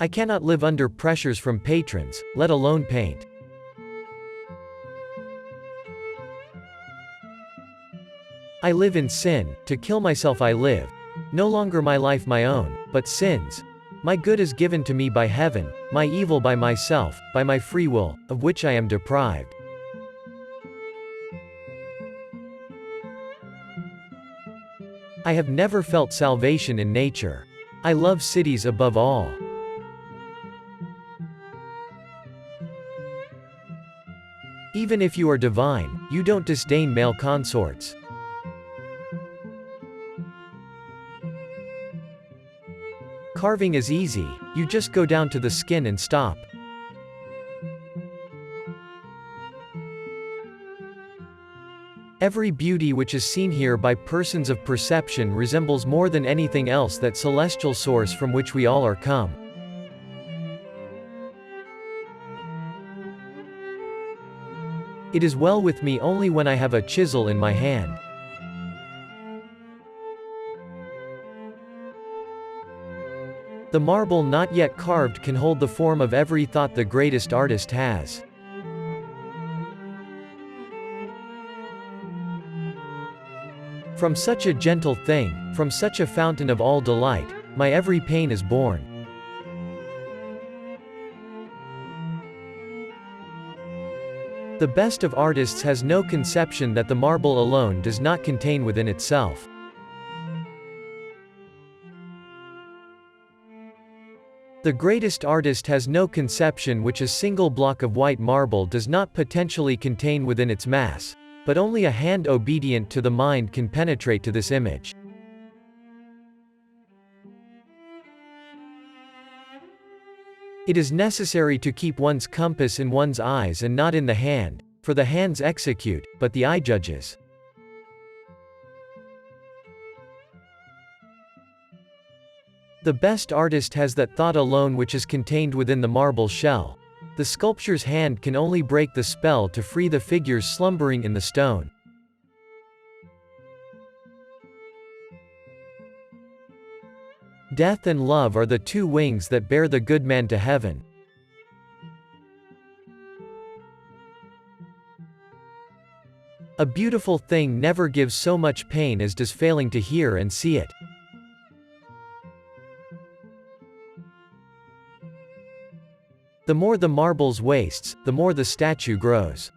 I cannot live under pressures from patrons, let alone paint. I live in sin, to kill myself I live. No longer my life my own, but sin's. My good is given to me by heaven, my evil by myself, by my free will, of which I am deprived. I have never felt salvation in nature. I love cities above all. Even if you are divine, you don't disdain male consorts. Carving is easy, you just go down to the skin and stop. Every beauty which is seen here by persons of perception resembles more than anything else that celestial source from which we all are come. It is well with me only when I have a chisel in my hand. The marble not yet carved can hold the form of every thought the greatest artist has. From such a gentle thing, from such a fountain of all delight, my every pain is born. The best of artists has no conception that the marble alone does not contain within itself. The greatest artist has no conception which a single block of white marble does not potentially contain within its mass, but only a hand obedient to the mind can penetrate to this image. It is necessary to keep one's compass in one's eyes and not in the hand, for the hands execute, but the eye judges. The best artist has that thought alone which is contained within the marble shell. The sculptor's hand can only break the spell to free the figures slumbering in the stone. Death and love are the two wings that bear the good man to heaven. A beautiful thing never gives so much pain as does failing to hear and see it. The more the marble's wastes, the more the statue grows.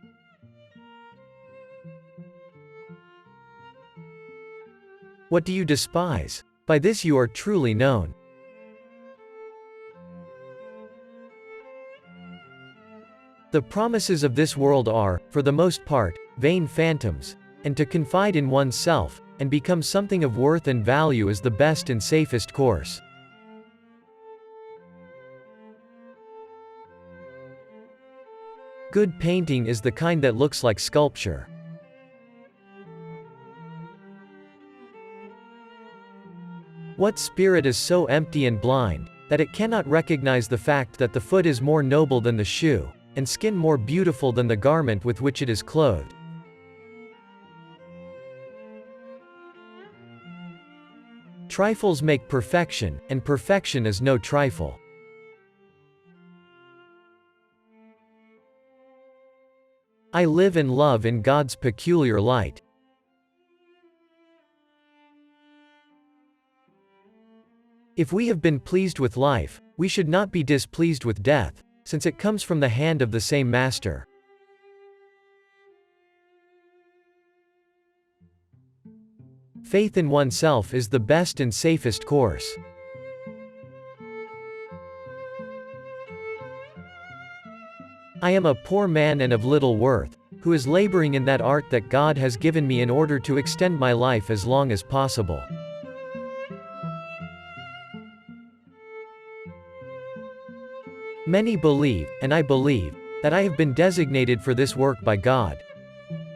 What do you despise? By this you are truly known. The promises of this world are, for the most part, vain phantoms, and to confide in oneself, and become something of worth and value is the best and safest course. Good painting is the kind that looks like sculpture. What spirit is so empty and blind, that it cannot recognize the fact that the foot is more noble than the shoe, and skin more beautiful than the garment with which it is clothed? Trifles make perfection, and perfection is no trifle. I live and love in God's peculiar light. If we have been pleased with life, we should not be displeased with death, since it comes from the hand of the same Master. Faith in oneself is the best and safest course. I am a poor man and of little worth, who is laboring in that art that God has given me in order to extend my life as long as possible. Many believe, and I believe, that I have been designated for this work by God.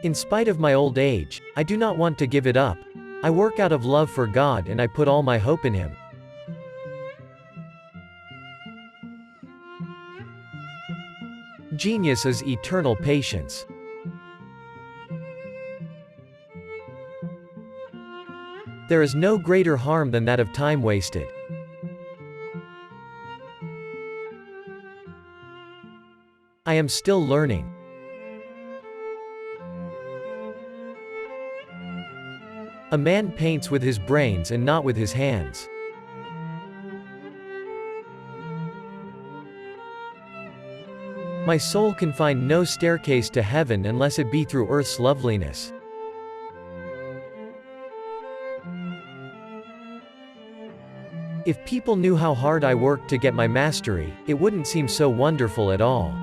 In spite of my old age, I do not want to give it up. I work out of love for God and I put all my hope in Him. Genius is eternal patience. There is no greater harm than that of time wasted. I am still learning. A man paints with his brains and not with his hands. My soul can find no staircase to heaven unless it be through earth's loveliness. If people knew how hard I worked to get my mastery, it wouldn't seem so wonderful at all.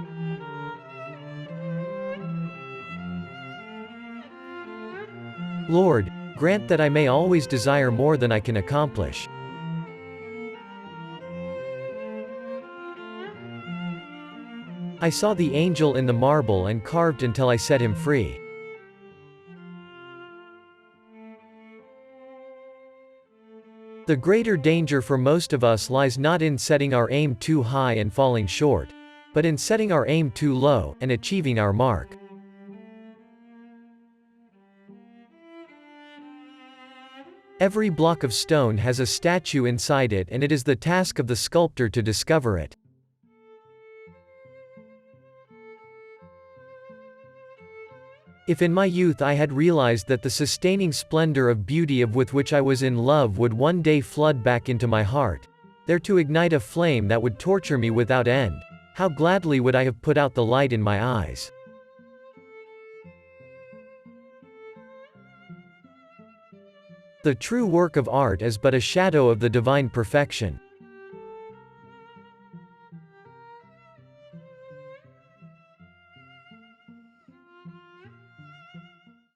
Lord, grant that I may always desire more than I can accomplish. I saw the angel in the marble and carved until I set him free. The greater danger for most of us lies not in setting our aim too high and falling short, but in setting our aim too low, and achieving our mark. Every block of stone has a statue inside it, and it is the task of the sculptor to discover it. If in my youth I had realized that the sustaining splendor of beauty with which I was in love would one day flood back into my heart, there to ignite a flame that would torture me without end, how gladly would I have put out the light in my eyes. The true work of art is but a shadow of the divine perfection.